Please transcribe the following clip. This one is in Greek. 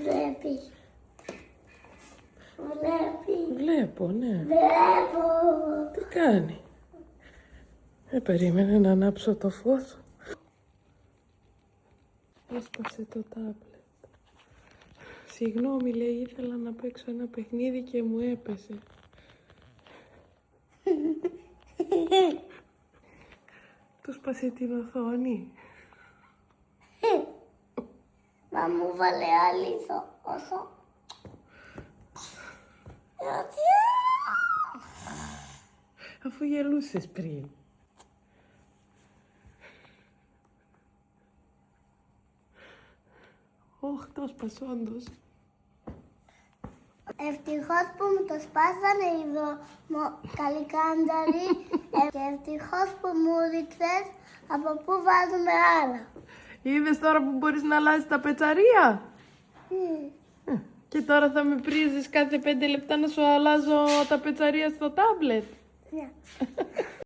βλέπεις? Βλέπεις? Βλέπω, ναι. Βλέπω. Τι κάνει? Περίμενε να ανάψω το φως. Έσπασε το τάμπλετ. Συγγνώμη, λέει, ήθελα να παίξω ένα παιχνίδι και μου έπεσε. Του σπάσε την οθόνη. Μα μου βάλε άλλη όσο. Αφού γελούσες πριν. Ωχ, το σπάσε όντως. Ευτυχώς που μου το σπάσανε οι καλικάντζαροι και ευτυχώς που μου ρίξες από πού βάζουμε άλλα. Είδες τώρα που μπορείς να αλλάζεις τα πετσαρία. Και τώρα θα με πρίζεις κάθε 5 λεπτά να σου αλλάζω τα πετσαρία στο τάμπλετ. Ναι.